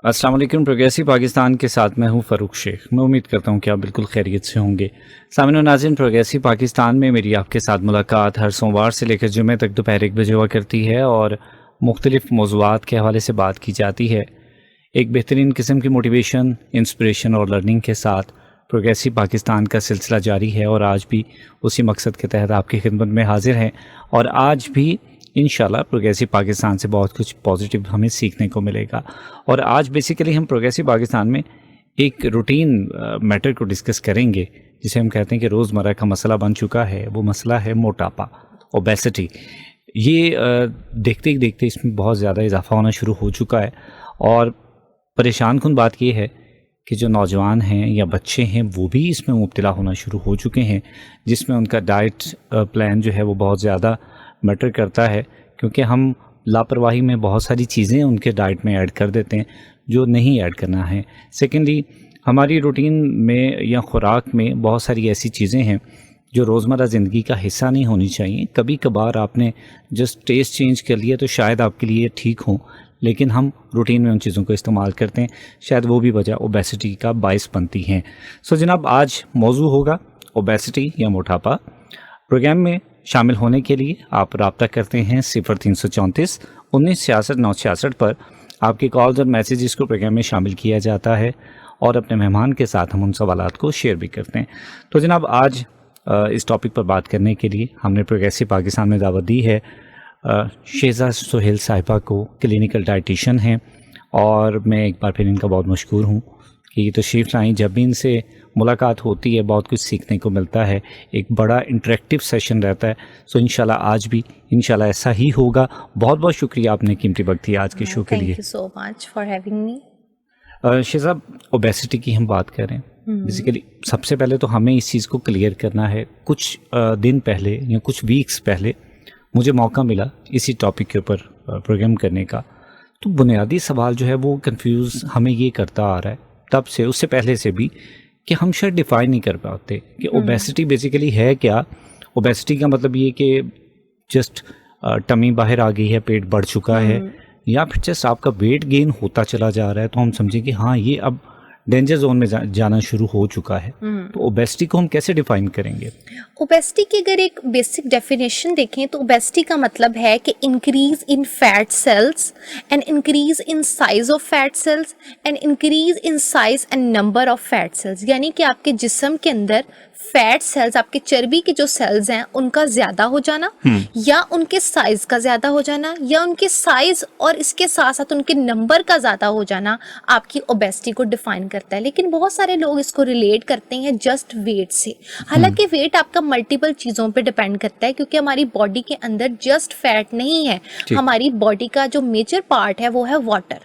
अस्सलाम वालेकुम। प्रोग्रेसिव पाकिस्तान के साथ मैं हूं फ़रूक शेख। मैं उम्मीद करता हूं कि आप बिल्कुल खैरियत से होंगे। सामने नाज़रीन, प्रोग्रेसिव पाकिस्तान में मेरी आपके साथ मुलाकात हर सोमवार से लेकर जुमे तक दोपहर 1 बजे हुआ करती है और मुख्तलिफ मौज़ूआत के हवाले से बात की जाती है। एक बेहतरीन किस्म की मोटिवेशन, इंस्पिरेशन और लर्निंग के साथ प्रोग्रेसिव पाकिस्तान का सिलसिला जारी है और आज भी उसी मकसद के तहत आपकी खिदमत में हाजिर हैं। और आज भी इंशाल्लाह प्रोग्रेसिव पाकिस्तान से बहुत कुछ पॉजिटिव हमें सीखने को मिलेगा। और आज बेसिकली हम प्रोग्रेसिव पाकिस्तान में एक रूटीन मैटर को डिस्कस करेंगे जिसे हम कहते हैं कि रोज़मर्रा का मसला बन चुका है। वो मसला है मोटापा, ओबेसिटी। ये देखते ही देखते इसमें बहुत ज़्यादा इजाफा होना शुरू हो चुका है। और परेशान कुन बात ये है कि जो नौजवान हैं या बच्चे हैं वो भी इसमें मुब्तला होना शुरू हो चुके हैं, जिसमें उनका डाइट प्लान जो है वो बहुत ज़्यादा मैटर करता है, क्योंकि हम लापरवाही में बहुत सारी चीज़ें उनके डाइट में ऐड कर देते हैं जो नहीं ऐड करना है। सेकेंडली, हमारी रूटीन में या खुराक में बहुत सारी ऐसी चीज़ें हैं जो रोज़मर्रा ज़िंदगी का हिस्सा नहीं होनी चाहिए। कभी कभार आपने जस्ट टेस्ट चेंज कर लिया तो शायद आपके लिए ठीक हो, लेकिन हम रूटीन में उन चीज़ों को इस्तेमाल करते हैं, शायद वो भी वजह ओबेसिटी का बायस बनती हैं। सो जनाब, आज मौजू होगा ओबेसिटी या मोटापा। प्रोग्राम में शामिल होने के लिए आप रब्ता करते हैं 0334 1966 966 पर। आपके कॉल्स और मैसेजेस को प्रोग्राम में शामिल किया जाता है और अपने मेहमान के साथ हम उन सवालात को शेयर भी करते हैं। तो जनाब, आज इस टॉपिक पर बात करने के लिए हमने प्रोग्रेसिव पाकिस्तान में दावत दी है शेजा सोहेल साहिबा को। क्लिनिकल डाइटिशियन हैं और मैं एक बार फिर इनका बहुत मशकूर हूँ कि ये तशरीफ़ लाएँ। जब भी इनसे मुलाकात होती है बहुत कुछ सीखने को मिलता है, एक बड़ा इंटरेक्टिव सेशन रहता है। सो इंशाल्लाह आज भी इंशाल्लाह ऐसा ही होगा। बहुत बहुत शुक्रिया, आपने कीमती वक्त दिया आज के शो के लिए। Thank you so much for having me. शेजा, ओबेसिटी की हम बात करें, बेसिकली सबसे पहले तो हमें इस चीज़ को क्लियर करना है। कुछ दिन पहले या कुछ वीक्स पहले मुझे मौका मिला इसी टॉपिक के ऊपर प्रोग्राम करने का, तो बुनियादी सवाल जो है वो कंफ्यूज हमें ये करता आ रहा है तब से, उससे पहले से भी, कि हम शायद डिफाइन नहीं कर पाते कि ओबेसिटी बेसिकली है क्या। ओबेसिटी का मतलब ये कि जस्ट टमी बाहर आ गई है, पेट बढ़ चुका है, या फिर जस्ट आपका वेट गेन होता चला जा रहा है तो हम समझें कि हाँ ये अब डेंजर जोन में जाना शुरू हो चुका है। तो ओबेसिटी को हम कैसे डिफाइन करेंगे? ओबेसिटी की अगर एक बेसिक डेफिनेशन देखें तो ओबेसिटी का मतलब है कि increase in fat cells and increase in size of fat cells and increase in size and number of fat cells. यानी कि आपके जिस्म के अंदर फैट सेल्स, आपके चर्बी के जो सेल्स हैं उनका ज़्यादा हो जाना, या उनके साइज़ का ज़्यादा हो जाना, या उनके साइज़ और इसके साथ साथ उनके नंबर का ज़्यादा हो जाना आपकी ओबेसिटी को डिफाइन करता है। लेकिन बहुत सारे लोग इसको रिलेट करते हैं जस्ट वेट से। हालांकि वेट आपका मल्टीपल चीज़ों पे डिपेंड करता है, क्योंकि हमारी बॉडी के अंदर जस्ट फैट नहीं है। हमारी बॉडी का जो मेजर पार्ट है वो है वाटर।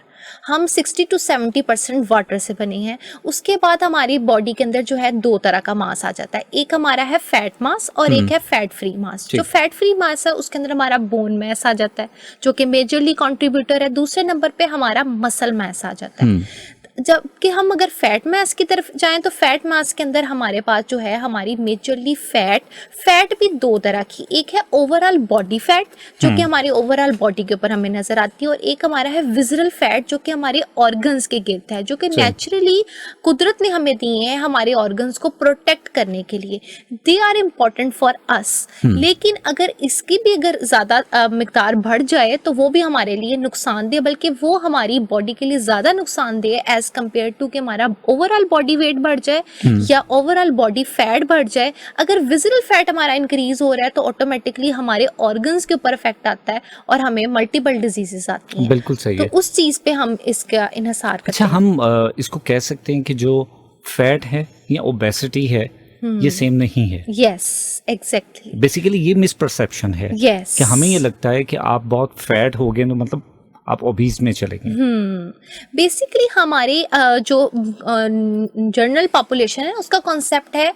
हम 60 to 70% वाटर से बने हैं। उसके बाद हमारी बॉडी के अंदर जो है दो तरह का मास आ जाता है, एक हमारा है फैट मास और एक है फैट फ्री मास। जो फैट फ्री मास है उसके अंदर हमारा बोन मास आ जाता है जो कि मेजरली कंट्रीब्यूटर है। दूसरे नंबर पे हमारा मसल मास आ जाता है। जबकि हम अगर फैट मास की तरफ जाएं तो फैट मास के अंदर हमारे पास जो है हमारी मेजरली फैट भी दो तरह की, एक है ओवरऑल बॉडी फैट जो कि हमारी ओवरऑल बॉडी के ऊपर हमें नजर आती है, और एक हमारा है विजरल फैट जो कि हमारे ऑर्गन्स के गिर्द है, जो कि नेचुरली कुदरत ने हमें दिए हैं हमारे ऑर्गन्स को प्रोटेक्ट करने के लिए। They are important for us. लेकिन अगर इसकी भी अगर ज्यादा मिकदार बढ़ जाए तो वो भी हमारे लिए नुकसानदेह, बल्कि वो हमारी बॉडी के लिए ज्यादा नुकसानदेह एज कंपेयर टू कि हमारा ओवरऑल बॉडी वेट बढ़ जाए या ओवरऑल बॉडी फैट बढ़ जाए। अगर विजरल फैट हमारा इंक्रीज हो रहा है तो ऑटोमेटिकली हमारे ऑर्गन्स के ऊपर इफेक्ट आता है और हमें मल्टीपल डिजीजेस आती हैं। बिल्कुल सही तो है। उस चीज पे हम इसका इन्हिसार करते अच्छा, हैं। हम इसको कह सकते हैं कि जो फैट है या ओबेसिटी है ये सेम नहीं है। Yes, exactly. बेसिकली ये मिसपरसेप्शन है Yes. कि हमें ये लगता है कि आप बहुत फैट हो गए तो मतलब आप ओबीज में चले गए। बेसिकली हमारे जो जनरल पॉपुलेशन है उसका कॉन्सेप्ट है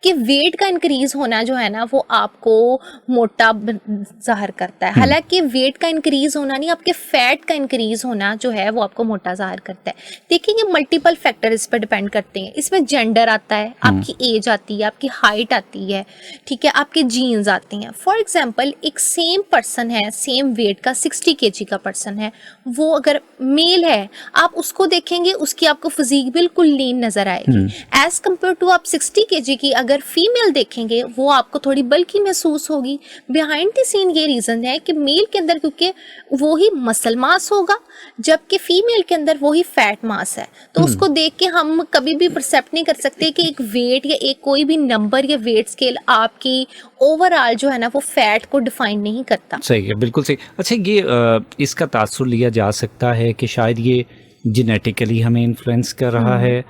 कि वेट का इंक्रीज होना जो है ना वो आपको मोटा ज़ाहिर करता है, हालांकि वेट का इंक्रीज होना नहीं, आपके फैट का इंक्रीज होना जो है वो आपको मोटा ज़ाहिर करता है। देखिए ये मल्टीपल फैक्टर इस पर डिपेंड करते हैं। इसमें जेंडर आता है, आपकी एज आती है, आपकी हाइट आती है, ठीक है, आपके जीन्स आती हैं। फॉर एग्जाम्पल एक सेम पर्सन है, सेम वेट का 60 kg का पर्सन है, वो अगर मेल है आप उसको देखेंगे उसकी आपको फिजिक बिल्कुल लीन नजर आएगी। एज कम्पेयर टू आप 60 kg की अगर फीमेल देखेंगे वो आपको थोड़ी बल्कि महसूस होगी। बिहाइंड द सीन ये रीजन है कि मेल के अंदर क्योंकि वो ही मसल मास होगा जबकि फीमेल के अंदर वो ही फैट मास है, तो उसको देख के हम कभी भी परसेप्ट नहीं कर सकते कि एक वेट या एक कोई भी नंबर या वेट स्केल आपकी ओवरऑल जो है ना वो फैट को डिफाइन नहीं करता। सही है, बिल्कुल सही। अच्छा ये इसका तासुर लिया जा सकता है कि शायद ये जेनेटिकली हमें इन्फ्लुएंस कर रहा है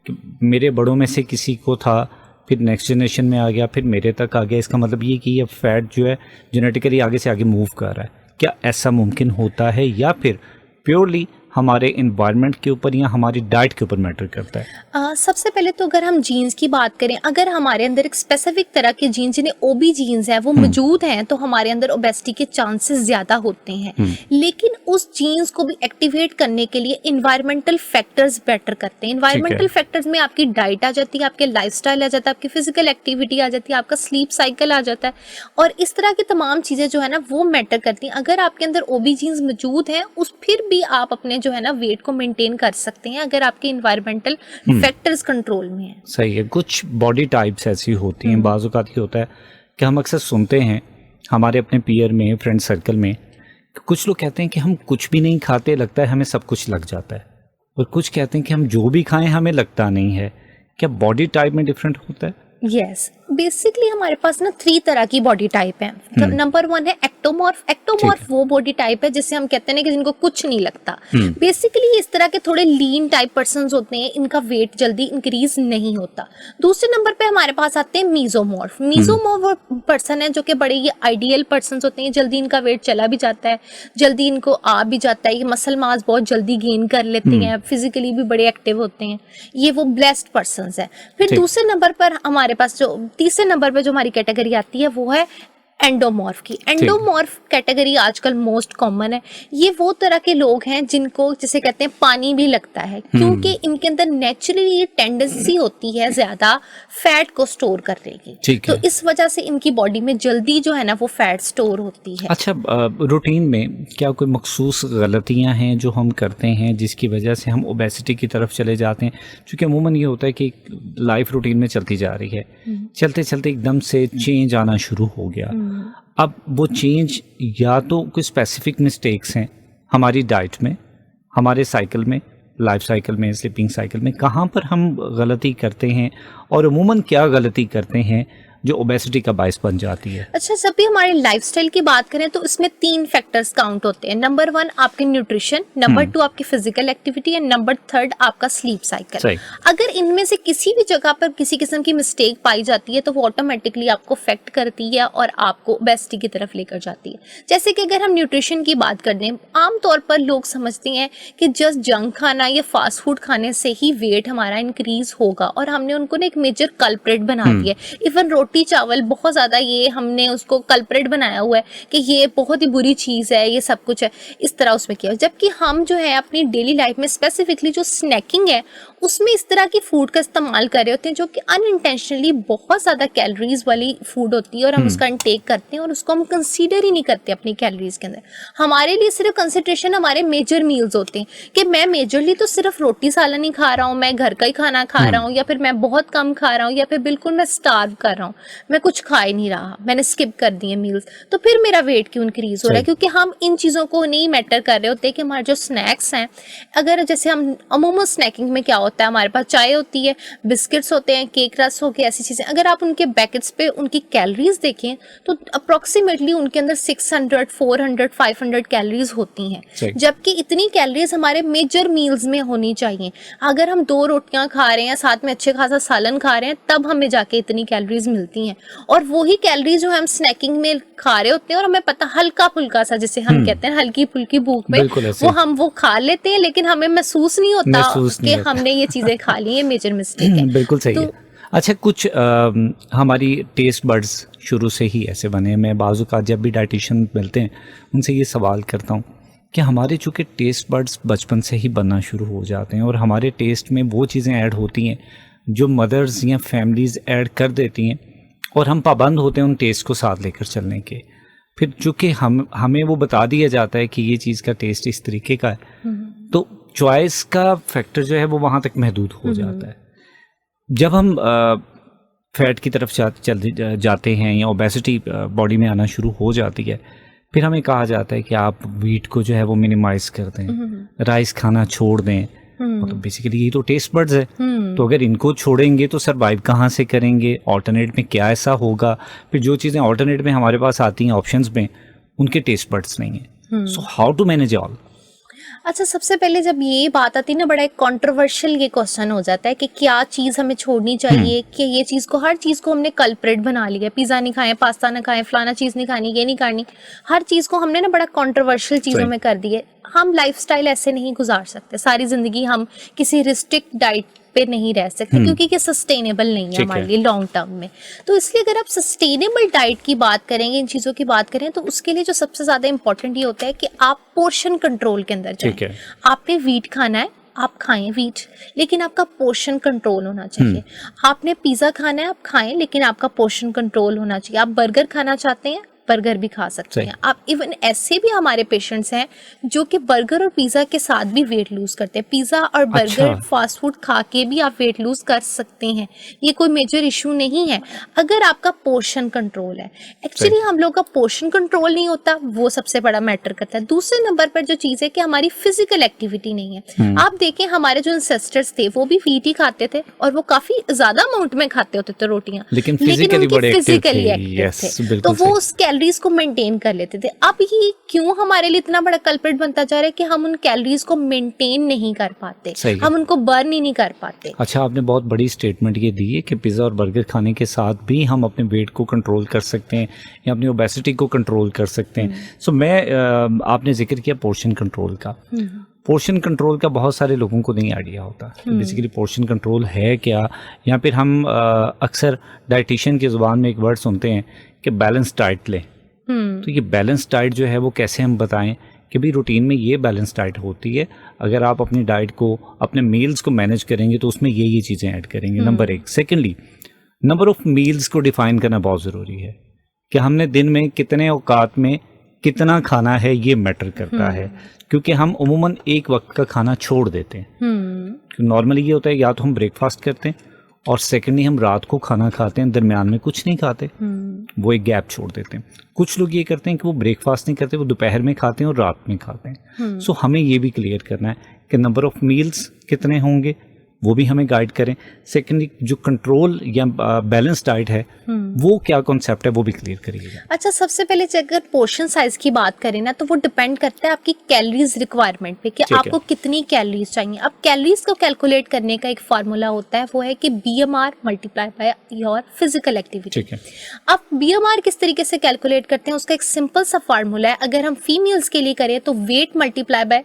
कि मेरे बड़ों में से किसी को था, फिर नेक्स्ट जनरेशन में आ गया, फिर मेरे तक आ गया। इसका मतलब ये कि ये फैट जो है जेनेटिकली आगे से आगे मूव कर रहा है। क्या ऐसा मुमकिन होता है या फिर प्योरली हमारे इन्वायरमेंट के ऊपर या हमारी डाइट के ऊपर मैटर करता है? सबसे पहले तो अगर हम जीन्स की बात करें, अगर हमारे अंदर एक स्पेसिफिक तरह के जीन्स जिन्हें ओबी जीन्स हैं वो मौजूद हैं तो हमारे अंदर ओबेसिटी के चांसेस ज़्यादा होते हैं। लेकिन उस जीन्स को भी एक्टिवेट करने के लिए इन्वायरमेंटल फैक्टर्स बेटर करते हैं। इन्वायरमेंटल फैक्टर्स में आपकी डाइट आ जाती है, आपके लाइफस्टाइल आ जाता है, आपकी फिजिकल एक्टिविटी आ जाती है, आपका स्लीप साइकिल आ जाता है, और इस तरह की तमाम चीज़ें जो है ना वो मैटर करती हैं। अगर आपके अंदर ओबी जीन्स मौजूद हैं उस फिर भी आप अपने जो है ना वेट को मेंटेन कर सकते हैं अगर आपके इन्वायरमेंटल फैक्टर्स कंट्रोल में है। सही है। कुछ बॉडी टाइप्स ऐसी होती हैं, बाज़ औक़ात ये होता है कि हम अक्सर सुनते हैं हमारे अपने पीयर में, फ्रेंड सर्कल में, कुछ लोग कहते हैं कि हम कुछ भी नहीं खाते, लगता है हमें सब कुछ लग जाता है, और कुछ कहते हैं कि हम जो भी खाएं हमें लगता नहीं है। क्या बॉडी टाइप में डिफरेंट होता है? यस, बेसिकली हमारे पास ना 3 तरह की बॉडी टाइप है। नंबर 1 है एक्टोमॉर्फ। एक्टोमॉर्फ वो बॉडी टाइप है जिसे हम कहते हैं कि जिनको कुछ नहीं लगता। बेसिकली इस तरह के थोड़े लीन टाइप पर्सन्स होते हैं, इनका वेट जल्दी इंक्रीज नहीं होता। दूसरे नंबर पे हमारे पास आते हैं मीजोमॉर्फ। मीजोमॉर्फ पर्सन है जो कि बड़े ये आइडियल पर्सन्स होते हैं, जल्दी इनका वेट चला भी जाता है, जल्दी इनको आ भी जाता है, ये मसल मास बहुत जल्दी गेन कर लेते हैं, फिजिकली भी बड़े एक्टिव होते हैं, ये वो ब्लेस्ड पर्सन्स है। फिर दूसरे नंबर पर हमारे पास जो तीसरे नंबर पे जो हमारी कैटेगरी आती है वो है एंडोमॉर्फ की। एंडोमॉर्फ कैटेगरी आजकल मोस्ट कॉमन है। ये वो तरह के लोग हैं जिनको जिसे कहते हैं पानी भी लगता है, क्योंकि इनके अंदर नेचुरली ये टेंडेंसी होती है ज्यादा फैट को स्टोर करने की, तो इस वजह से इनकी बॉडी में जल्दी जो है ना वो फैट स्टोर होती है। अच्छा, रूटीन में क्या कोई मखसूस गलतियां हैं जो हम करते हैं जिसकी वजह से हम ओबेसिटी की तरफ चले जाते हैं? क्योंकि अमूमन ये होता है कि लाइफ रूटीन में चलती जा रही है, चलते चलते एकदम से चेंज आना शुरू हो गया। अब वो चेंज या तो कोई स्पेसिफिक मिस्टेक्स हैं हमारी डाइट में, हमारे साइकिल में, लाइफ साइकिल में, स्लीपिंग साइकिल में, कहाँ पर हम गलती करते हैं और अमूमन क्या गलती करते हैं जो ओबेसिटी का बायस बन जाती है? अच्छा, जब भी हमारे लाइफस्टाइल की बात करें तो इसमें 3 फैक्टर्स काउंट होते हैं। नंबर 1 आपके न्यूट्रिशन, नंबर 2 आपकी फिजिकल एक्टिविटी, एंड नंबर 3 आपका स्लीप साइकिल। अगर इनमें से किसी भी जगह पर किसी किस्म की मिस्टेक पाई जाती है तो वो ऑटोमेटिकली आपको अफेक्ट करती है और आपको ओबेसिटी की तरफ लेकर जाती है। जैसे कि अगर हम न्यूट्रिशन की बात कर दें, आमतौर पर लोग समझते हैं कि जस्ट जंक खाना या फास्ट फूड खाने से ही वेट हमारा इंक्रीज होगा, और हमने उनको ना एक मेजर कल्प्रिट बना दिया। इवन रोटी चावल बहुत ज्यादा ये हमने उसको कल्प्रिट बनाया हुआ है कि ये बहुत ही बुरी चीज है, ये सब कुछ है, इस तरह उसमें किया। जबकि हम जो है अपनी डेली लाइफ में स्पेसिफिकली जो स्नैकिंग है उसमें इस तरह की फूड का इस्तेमाल कर रहे होते हैं जो कि अनइंटेंशनली बहुत ज्यादा कैलोरीज वाली फूड होती है, और हम उसका इंटेक करते हैं और उसको हम कंसीडर ही नहीं करते अपनी कैलोरीज के अंदर। हमारे लिए सिर्फ कंसिडरेशन हमारे मेजर मील्स होते हैं कि मैं मेजरली तो सिर्फ रोटी सालन ही खा रहा हूँ, मैं घर का ही खाना खा रहा हूँ, या फिर मैं बहुत कम खा रहा हूँ, या फिर बिल्कुल मैं स्टार्व कर रहा हूँ, मैं कुछ खा ही नहीं रहा, मैंने स्किप कर दिए मील्स, तो फिर मेरा वेट क्यों इंक्रीज हो रहा है? क्योंकि हम इन चीज़ों को नहीं मैटर कर रहे होते कि हमारे जो स्नैक्स हैं, अगर जैसे हम अमूमन स्नैकिंग में क्या होता है, हमारे पास चाय होती है, बिस्किट्स होते हैं, केक रस हो गया, ऐसी चीज़ें, अगर आप उनके पैकेट्स पे उनकी कैलोरीज देखें तो अप्रोक्सीमेटली उनके अंदर 600, 400, 500 कैलोरीज होती हैं, जबकि इतनी कैलोरीज हमारे मेजर मील्स में होनी चाहिए। अगर हम 2 रोटियां खा रहे हैं, साथ में अच्छे खासा सालन खा रहे हैं, तब हमें जाके इतनी कैलोरीज मिलती हैं, और वही कैलोरीज जो हम स्नैकिंग में खा रहे होते हैं और हमें पता हल्का फुल्का सा, जिसे हम कहते हैं हल्की फुल्की भूख में वो खा लेते हैं, लेकिन हमें महसूस नहीं होता कि हमने ये चीजें खा ली है। मेजर मिस्टेक है। बिल्कुल सही है। अच्छा, कुछ हमारी टेस्ट बड्स शुरू से ही ऐसे बने हैं। मैं बाज़ औक़ात जब भी डाइटिशियन मिलते हैं उनसे ये सवाल करता हूँ कि हमारे चूँकि टेस्ट बड्स बचपन से ही बनना शुरू हो जाते हैं और हमारे टेस्ट में वो चीज़ें ऐड होती हैं जो मदर्स या फैमिलीज़ ऐड कर देती हैं और हम पाबंद होते हैं उन टेस्ट को साथ लेकर चलने के। फिर चूँकि हमें वो बता दिया जाता है कि ये चीज़ का टेस्ट इस तरीके का है, तो चॉइस का फैक्टर जो है वो वहाँ तक महदूद हो जाता है। जब हम फैट की तरफ जाते हैं या ओबेसिटी बॉडी में आना शुरू हो जाती है, फिर हमें कहा जाता है कि आप वीट को जो है वो मिनिमाइज कर दें, राइस खाना छोड़ दें। तो बेसिकली ये तो टेस्ट बड्स है, तो अगर इनको छोड़ेंगे तो सरवाइव कहाँ से करेंगे? ऑल्टरनेट में क्या ऐसा होगा? फिर जो चीज़ें ऑल्टरनेट में हमारे पास आती हैं ऑप्शंस में, उनके टेस्ट बड्स नहीं है। So how to manage all? अच्छा, सबसे पहले जब ये बात आती है ना, बड़ा एक कंट्रोवर्शियल ये क्वेश्चन हो जाता है कि क्या चीज़ हमें छोड़नी चाहिए, कि ये चीज़ को, हर चीज़ को हमने कल्प्रेट बना लिया। पिज़्ज़ा नहीं खाएं, पास्ता ना खाएं, फलाना चीज़ नहीं खानी, ये नहीं करनी, हर चीज़ को हमने ना बड़ा कंट्रोवर्शियल चीज़ों में कर दिए। हम लाइफस्टाइल ऐसे नहीं गुजार सकते सारी ज़िंदगी, हम किसी रिस्ट्रिक्ट डाइट पे नहीं रह सकते क्योंकि ये सस्टेनेबल नहीं है हमारे लिए लॉन्ग टर्म में। तो इसलिए अगर आप सस्टेनेबल डाइट की बात करेंगे, इन चीज़ों की बात करें, तो उसके लिए जो सबसे ज़्यादा इंपॉर्टेंट ये होता है कि आप पोर्शन कंट्रोल के अंदर जाएं। आपने वीट खाना है, आप खाएं वीट, लेकिन आपका पोर्शन कंट्रोल होना चाहिए। आपने पिज़्ज़ा खाना है, आप खाएं, लेकिन आपका पोर्शन कंट्रोल होना चाहिए। आप बर्गर खाना चाहते हैं, बर्गर भी खा सकते हैं आप। इवन ऐसे भी हमारे पेशेंट्स हैं जो कि बर्गर और पिज़्ज़ा के साथ भी वेट लूज करते हैं। पिज़्ज़ा और बर्गर फास्ट फूड खा के भी आप वेट लूज कर सकते हैं, ये कोई मेजर इशू नहीं है अगर आपका पोर्शन कंट्रोल है। एक्चुअली हम लोग का पोर्शन कंट्रोल नहीं होता, वो सबसे बड़ा मैटर करता है। दूसरे नंबर पर जो चीज़ है कि हमारी फिजिकल एक्टिविटी नहीं है। आप देखें, हमारे जो इंसेस्टर्स थे वो भी वीट ही खाते थे और वो काफी ज्यादा अमाउंट में खाते होते थे रोटियां, लेकिन फिजिकली एक्टिव थे, तो वो उस कैलोरीज को मेंटेन कर लेते थे। अब ये क्यों हमारे लिए इतना बड़ा कल्प्रिट बनता जा रहा है कि हम उन कैलोरीज को मेंटेन नहीं कर पाते, हम उनको बर्न ही नहीं कर पाते। अच्छा, आपने बहुत बड़ी स्टेटमेंट ये दी है कि पिज़्ज़ा और बर्गर खाने के साथ भी हम अपने वेट को कंट्रोल कर सकते हैं या अपनी ओबेसिटी को कंट्रोल कर सकते हैं। सो आपने जिक्र किया पोर्शन कंट्रोल का। पोर्शन कंट्रोल का बहुत सारे लोगों को नहीं आइडिया होता बेसिकली पोर्शन कंट्रोल है क्या, या फिर हम अक्सर डाइटिशियन की ज़ुबान में एक वर्ड सुनते हैं कि बैलेंस डाइट लें। तो ये बैलेंस डाइट जो है वो कैसे हम बताएं कि भाई रूटीन में ये बैलेंस डाइट होती है, अगर आप अपनी डाइट को, अपने मील्स को मैनेज करेंगे तो उसमें ये चीज़ें ऐड करेंगे। Number 1। Secondly, number of meals को डिफाइन करना बहुत ज़रूरी है कि हमने दिन में कितने औकात में कितना खाना है, ये मैटर करता है, क्योंकि हम उमूमन एक वक्त का खाना छोड़ देते हैं। नॉर्मली ये होता है या तो हम ब्रेकफास्ट करते हैं और सेकेंडली हम रात को खाना खाते हैं, दरमियान में कुछ नहीं खाते, वो एक गैप छोड़ देते हैं। कुछ लोग ये करते हैं कि वो ब्रेकफास्ट नहीं करते, वो दोपहर में खाते हैं और रात में खाते हैं। सो हमें ये भी क्लियर करना है कि नंबर ऑफ मील्स कितने होंगे, वो भी हमें गाइड करें। सेकेंडली जो कंट्रोल या बैलेंस डाइट है वो क्या कॉन्सेप्ट है वो भी क्लियर करिएगा। अच्छा, सबसे पहले अगर पोर्शन साइज की बात करें ना, तो वो डिपेंड करता है आपकी कैलोरीज रिक्वायरमेंट पे कि आपको कितनी कैलोरीज चाहिए। अब कैलोरीज को कैलकुलेट करने का एक फार्मूला होता है, वो है कि BMR multiply by your physical activity. अब BMR किस तरीके से कैलकुलेट करते हैं, उसका एक सिंपल सा फार्मूला है। अगर हम फीमेल्स के लिए करें तो वेट मल्टीप्लाई बाय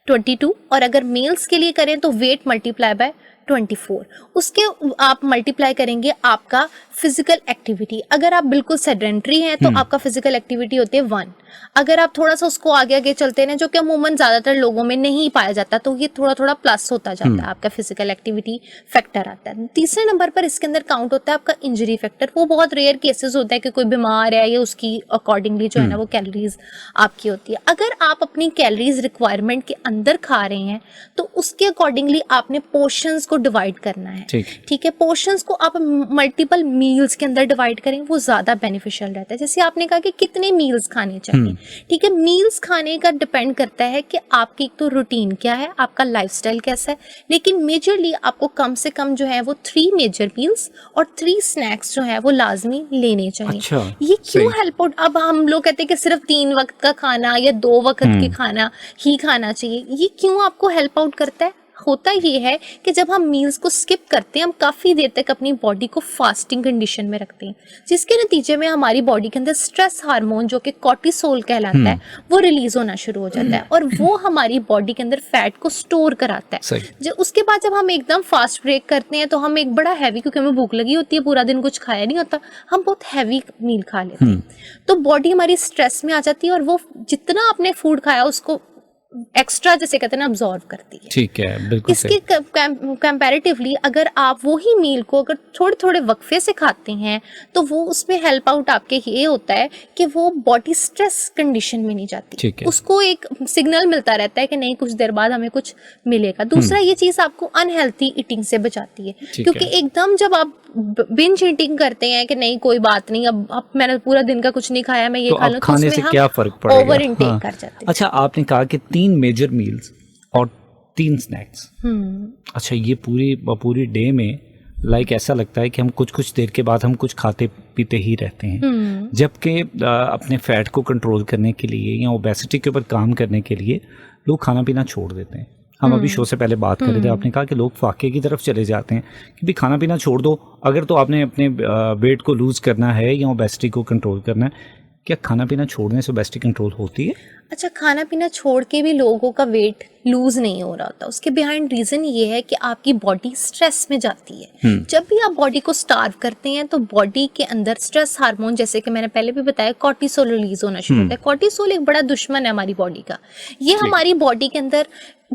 22, और अगर मेल्स के लिए करें तो वेट मल्टीप्लाई बाय 24। उसके आप मल्टीप्लाई करेंगे आपका फिजिकल एक्टिविटी। अगर आप बिल्कुल सेडेंटरी हैं तो आपका फिजिकल एक्टिविटी होती है 1। अगर आप थोड़ा सा उसको आगे आगे चलते हैं, जो कि अमूमन ज्यादातर लोगों में नहीं पाया जाता, तो ये थोड़ा थोड़ा प्लस होता जाता है, आपका फिजिकल एक्टिविटी फैक्टर आता है। तीसरे नंबर पर इसके अंदर काउंट होता है आपका इंजरी फैक्टर। वो बहुत रेयर केसेस होता है कि कोई बीमार है या उसकी अकॉर्डिंगली जो है ना वो कैलोरीज आपकी होती है। अगर आप अपनी कैलोरीज रिक्वायरमेंट के अंदर खा रहे हैं तो उसके अकॉर्डिंगली आपने पोर्शंस को डिवाइड करना है। ठीक है, पोर्शंस को आप मल्टीपल मील्स के अंदर डिवाइड करें, वो ज्यादा बेनिफिशियल रहता है। जैसे आपने कहा कि कितने मील्स खाने चाहिए, ठीक है, मील्स खाने का डिपेंड करता है कि आपकी तो रूटीन क्या है, आपका लाइफस्टाइल कैसा है, लेकिन मेजरली आपको कम से कम जो है वो 3 मेजर मील्स और 3 स्नैक्स जो है वो लाजमी लेने चाहिए। अच्छा, ये क्यों हेल्प आउट? अब हम लोग कहते हैं कि सिर्फ 3 वक्त का खाना या 2 वक्त के खाना ही खाना चाहिए, ये क्यों आपको हेल्प आउट करता है? होता ये है कि जब हम मील्स को स्किप करते हैं हम काफ़ी देर तक अपनी बॉडी को फास्टिंग कंडीशन में रखते हैं, जिसके नतीजे में हमारी बॉडी के अंदर स्ट्रेस हार्मोन जो कि कॉर्टिसोल कहलाता है वो रिलीज होना शुरू हो जाता है और वो हमारी बॉडी के अंदर फैट को स्टोर कराता है। जब उसके बाद जब हम एकदम फास्ट ब्रेक करते हैं तो हम एक बड़ा हैवी, क्योंकि हमें भूख लगी होती है, पूरा दिन कुछ खाया नहीं होता, हम बहुत हैवी मील खा लेते हैं, तो बॉडी हमारी स्ट्रेस में आ जाती है और वो जितना आपने फूड खाया उसको एक्स्ट्रा, जैसे कहते हैं ना, अब्जॉर्व करती है। ठीक है, बिल्कुल। इसके कंपैरेटिवली अगर आप वही मील को अगर थोड़े थोड़े वक्फे से खाते हैं तो वो उसमें हेल्प आउट आपके ये होता है कि वो बॉडी स्ट्रेस कंडीशन में नहीं जाती, उसको एक सिग्नल मिलता रहता है कि नहीं कुछ देर बाद हमें कुछ मिलेगा। दूसरा ये चीज आपको अनहेल्थी ईटिंग से बचाती है, क्योंकि एकदम जब आप बिंज ईटिंग करते हैं कि नहीं कोई बात नहीं, अब मैंने पूरा दिन का कुछ नहीं खाया, मैं ये तो खा लूं, खाने से क्या फर्क पड़ेगा? ओवर इनटेक कर जाते हैं। अच्छा, आपने कहा कि 3 मेजर मील्स और 3 स्नैक्स। अच्छा, ये पूरी डे में ऐसा लगता है कि हम कुछ देर के बाद हम कुछ खाते पीते ही रहते हैं, जबकि अपने फैट को कंट्रोल करने के लिए या ओबेसिटी के ऊपर काम करने के लिए लोग खाना पीना छोड़ देते हैं। हम अभी शो से पहले बात कर रहे थे, आपने कहा कि लोग फाके की तरफ चले जाते हैं कि भी खाना पीना छोड़ दो, अगर तो आपने अपने वेट को लूज करना है या ओबेसिटी को कंट्रोल करना है। क्या खाना पीना छोड़ने से ओबेसिटी कंट्रोल होती है? अच्छा, खाना पीना छोड़ के भी लोगों का वेट लूज नहीं हो रहा होता, उसके बिहाइंड रीजन ये है कि आपकी बॉडी स्ट्रेस में जाती है। जब भी आप बॉडी को स्टार्व करते हैं तो बॉडी के अंदर स्ट्रेस हार्मोन, जैसे कि मैंने पहले भी बताया, कॉर्टिसोल रिलीज होना शुरू होता है। कॉर्टिसोल एक बड़ा दुश्मन है हमारी बॉडी का, ये हमारी बॉडी के अंदर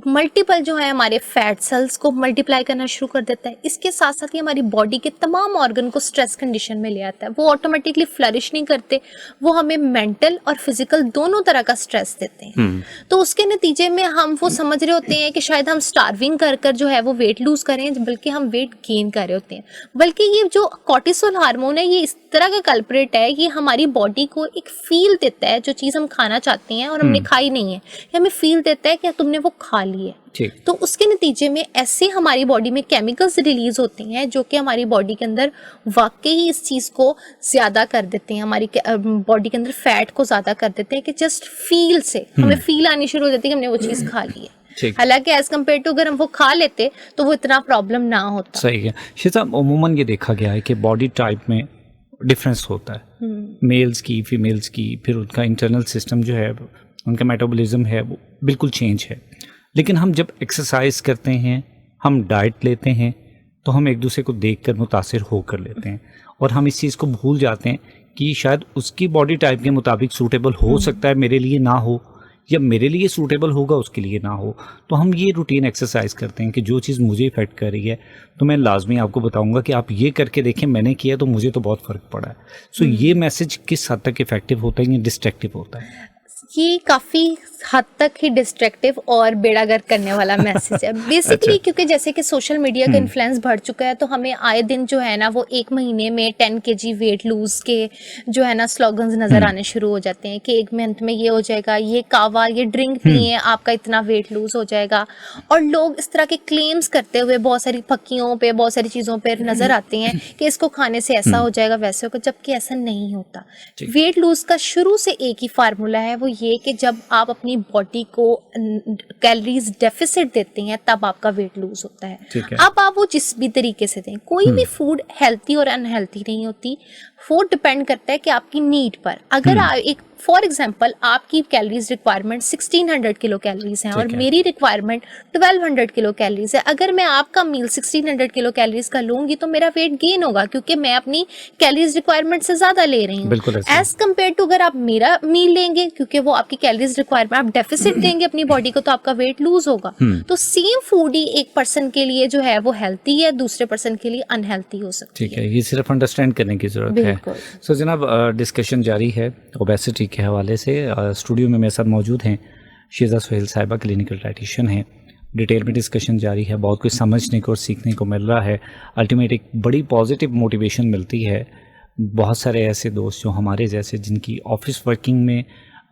मल्टीपल जो है हमारे फैट सेल्स को मल्टीप्लाई करना शुरू कर देता है। इसके साथ साथ ही हमारी बॉडी के तमाम ऑर्गन को स्ट्रेस कंडीशन में ले आता है, वो ऑटोमेटिकली फ्लरिश नहीं करते, वो हमें मेंटल और फिजिकल दोनों तरह का स्ट्रेस देते हैं। तो उसके नतीजे में हम वो समझ रहे होते हैं कि शायद हम स्टार्विंग कर कर जो है वो वेट लूज करें, बल्कि हम वेट गेन कर रहे होते हैं। बल्कि ये जो कॉर्टिसोल हार्मोन है ये इस तरह का कल्प्रेट है, ये हमारी बॉडी को एक फील देता है, जो चीज़ हम खाना चाहते हैं और हमने खाई नहीं है, हमें फील देता है कि तुमने वो खा ली है। तो उसके नतीजे में ऐसे हमारी बॉडी में केमिकल्स रिलीज होते हैं जो कि हमारी बॉडी के अंदर वाकई इस चीज़ को ज़्यादा कर देते हैं, हमारी बॉडी के अंदर फैट को ज़्यादा कर देते हैं कि जस्ट फील से हमें फील आनी शुरू हो जाती है कि हमने वो चीज़ खा ली है। हालांकि एज कम्पेयर टू अगर हम वो खा लेते तो वो इतना प्रॉब्लम ना होता। सही है शीता, अमूमन ये देखा गया है कि बॉडी टाइप में डिफरेंस होता है, मेल्स की, फीमेल्स की, फिर उनका इंटरनल सिस्टम जो है, उनका मेटाबॉलिज्म है वो बिल्कुल चेंज है। लेकिन हम जब एक्सरसाइज करते हैं, हम डाइट लेते हैं, तो हम एक दूसरे को देखकर मुतासिर होकर लेते हैं और हम इस चीज़ को भूल जाते हैं कि शायद उसकी बॉडी टाइप के मुताबिक सूटेबल हो सकता है, मेरे लिए ना हो, या मेरे लिए सूटेबल होगा उसके लिए ना हो। तो हम ये रूटीन एक्सरसाइज करते हैं कि जो चीज़ मुझे इफेक्ट कर रही है तो मैं लाजमी आपको बताऊंगा कि आप ये करके देखें, मैंने किया तो मुझे तो बहुत फ़र्क पड़ा है। सो ये मैसेज किस हद तक इफेक्टिव होता है या डिस्ट्रक्टिव होता है? ये काफ़ी हद तक ही डिस्ट्रक्टिव और बेड़ागर्क करने वाला मैसेज है बेसिकली। अच्छा। क्योंकि जैसे कि सोशल मीडिया का इन्फ्लुएंस बढ़ चुका है, तो हमें आए दिन जो है ना वो एक महीने में 10 kg वेट लूज के जो है ना स्लोगन्स नज़र आने शुरू हो जाते हैं कि एक मंथ में ये हो जाएगा, ये कावा, ये ड्रिंक पिए आपका इतना वेट लूज हो जाएगा। और लोग इस तरह के क्लेम्स करते हुए बहुत सारी फक्कियों पे, बहुत सारी चीज़ों पर नज़र आते हैं कि इसको खाने से ऐसा हो जाएगा, वैसे होगा, जबकि ऐसा नहीं होता। वेट लूज का शुरू से एक ही फार्मूला है, वो ये कि जब आप अपनी बॉडी को कैलोरीज डेफिसिट देते हैं तब आपका वेट लूज होता है। अब आप वो जिस भी तरीके से दें, कोई भी फूड हेल्थी और अनहेल्थी नहीं होती, वो डिपेंड करता है कि आपकी नीड पर। अगर एक फॉर एग्जाम्पल आपकी कैलोरीज रिक्वायरमेंट 1600 किलो कैलोरीज हैं और मेरी रिक्वायरमेंट 1200 किलो कैलोरीज है, अगर मैं आपका मील 1600 किलो कैलोरीज का लूंगी तो मेरा वेट गेन होगा, क्योंकि मैं अपनी कैलोरीज रिक्वायरमेंट से ज्यादा ले रही हूँ एज कम्पेयर टू अगर आप मेरा मील लेंगे, क्योंकि वो आपकी कैलोरीज रिक्वायरमेंट आप डेफिसिट देंगे अपनी बॉडी को, तो आपका वेट लूज होगा। तो सेम फूड ही एक पर्सन के लिए जो है वो हेल्थी है, दूसरे पर्सन के लिए अनहेल्थी हो सकती है। ठीक है, ये सिर्फ अंडरस्टैंड करने की जरूरत है। सो जनाब, डिस्कशन जारी है ओबेसिटी के हवाले से। स्टूडियो में मेरे साथ मौजूद हैं शीज़ा सुहेल साहिबा, क्लिनिकल डाइटिशियन हैं। डिटेल में डिस्कशन जारी है, बहुत कुछ समझने को और सीखने को मिल रहा है। अल्टीमेट एक बड़ी पॉजिटिव मोटिवेशन मिलती है। बहुत सारे ऐसे दोस्त जो हमारे जैसे, जिनकी ऑफिस वर्किंग में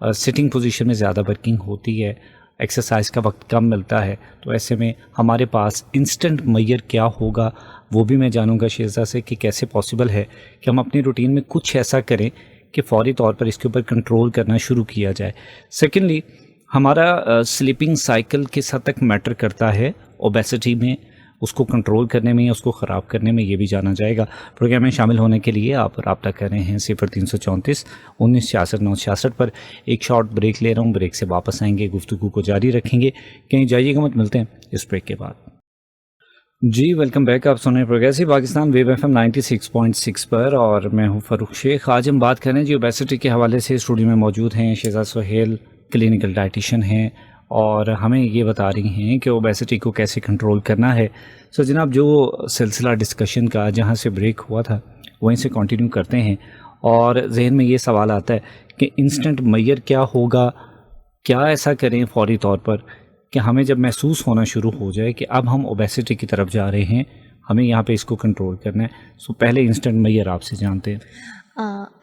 सिटिंग पोजीशन में ज़्यादा वर्किंग होती है, एक्सरसाइज का वक्त कम मिलता है, तो ऐसे में हमारे पास इंस्टेंट मैयर क्या होगा वो भी मैं जानूंगा शीज़ा से कि कैसे पॉसिबल है कि हम अपनी रूटीन में कुछ ऐसा करें कि फौरी तौर पर इसके ऊपर कंट्रोल करना शुरू किया जाए। सेकेंडली, हमारा स्लीपिंग साइकिल किस हद तक मैटर करता है ओबेसिटी में, उसको कंट्रोल करने में या उसको ख़राब करने में, ये भी जाना जाएगा। प्रोग्राम में शामिल होने के लिए आप रब्ता कर रहे हैं 0334 1966 966 पर। एक शॉर्ट ब्रेक ले रहा हूँ, ब्रेक से वापस आएंगे, गुफ्तगू को जारी रखेंगे, कहीं जाइएगा मत, मिलते हैं इस ब्रेक के बाद। जी वेलकम बैक, आप सुन रहे हैं प्रोग्रेसिव पाकिस्तान वेब एफएम 96.6 पर और मैं हूं फ़ारूक शेख। आज हम बात करें जी ओबेसिटी के हवाले से। स्टूडियो में मौजूद हैं शहजाद सुहेल, क्लिनिकल डाइटिशियन हैं, और हमें ये बता रही हैं कि ओबेसिटी को कैसे कंट्रोल करना है। सो जनाब, जो सिलसिला डिस्कशन का जहाँ से ब्रेक हुआ था वहीं से कंटिन्यू करते हैं, और जहन में ये सवाल आता है कि इंस्टेंट मैयर क्या होगा, क्या ऐसा करें फौरी तौर पर कि हमें जब महसूस होना शुरू हो जाए कि अब हम ओबेसिटी की तरफ जा रहे हैं, हमें यहाँ पे इसको कंट्रोल करना है। सो पहले इंस्टेंट मैयर आपसे जानते हैं।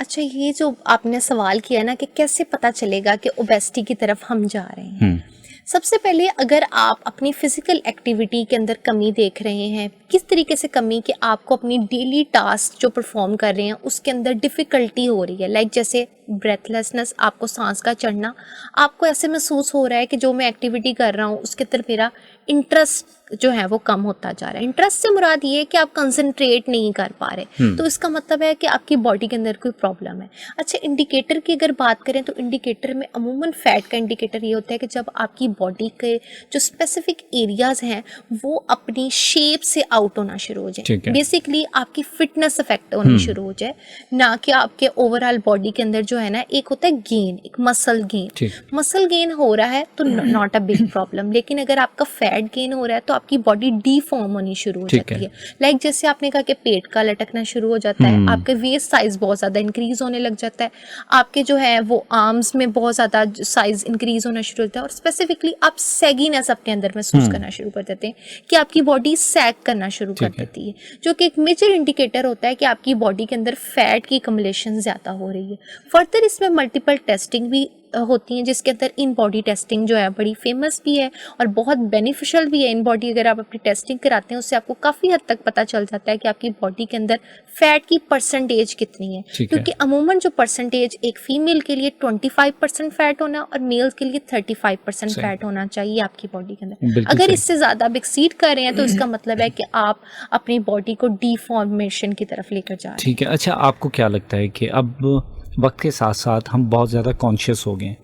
अच्छा, ये जो आपने सवाल किया ना कि कैसे पता चलेगा कि ओबेसिटी की तरफ हम जा रहे हैं। सबसे पहले अगर आप अपनी फिजिकल एक्टिविटी के अंदर कमी देख रहे हैं, किस तरीके से कमी कि आपको अपनी डेली टास्क जो परफॉर्म कर रहे हैं उसके अंदर डिफ़िकल्टी हो रही है, लाइक जैसे ब्रेथलेसनेस, आपको सांस का चढ़ना, आपको ऐसे महसूस हो रहा है कि जो मैं एक्टिविटी कर रहा हूँ उसके अंदर मेरा इंटरेस्ट जो है वो कम होता जा रहा है। इंटरेस्ट से मुराद ये है कि आप कंसंट्रेट नहीं कर पा रहे, तो इसका मतलब है कि आपकी बॉडी के अंदर कोई प्रॉब्लम है। अच्छा, इंडिकेटर की अगर बात करें तो इंडिकेटर में अमूमन फैट का इंडिकेटर ये होता है कि जब आपकी बॉडी के जो स्पेसिफिक एरियाज हैं वो अपनी शेप से आउट होना शुरू हो जाए, बेसिकली आपकी फिटनेस अफेक्ट होनी शुरू हो जाए, ना कि आपके ओवरऑल बॉडी के अंदर जो है ना, एक होता है गेन, एक मसल गेन। मसल गेन हो रहा है तो नॉट अ बिग प्रॉब्लम, लेकिन अगर आपका फैट गेन हो रहा है तो आपकी बॉडी डीफॉर्म होनी शुरू हो जाती है। लाइक जैसे आपने कहा कि पेट का लटकना शुरू हो जाता है, आपका वेस्ट साइज बहुत ज़्यादा इंक्रीज होने लग जाता है, आपके जो है वो आर्म्स में बहुत ज़्यादा साइज इंक्रीज होना शुरू होता है, और स्पेसिफिकली आप सैगीनेस अपने अंदर महसूस करना शुरू कर देते हैं कि आपकी बॉडी सैग करना शुरू कर देती है, जो कि एक मेजर इंडिकेटर होता है कि आपकी बॉडी के अंदर फैट की कम्युलेशन ज़्यादा हो रही है। फर्दर इसमें मल्टीपल टेस्टिंग भी होती हैं, जिसके अंदर इन बॉडी टेस्टिंग जो है बड़ी फेमस भी है और बहुत बेनिफिशियल भी है। इन बॉडी अगर आप अपनी टेस्टिंग कराते हैं उससे आपको काफ़ी हद तक पता चल जाता है कि आपकी बॉडी के अंदर फैट की परसेंटेज कितनी है, क्योंकि अमूमन जो परसेंटेज एक फीमेल के लिए 25% फैट होना और मेल्स के लिए 35% फैट होना चाहिए आपकी बॉडी के अंदर। अगर इससे ज़्यादा आप एक्सीड कर रहे हैं तो इसका मतलब है कि आप अपनी बॉडी को डिफॉर्मेशन की तरफ लेकर जा रहे हैं। ठीक है। अच्छा, आपको क्या लगता है कि अब वक्त के साथ साथ हम बहुत ज़्यादा कॉन्शियस हो गए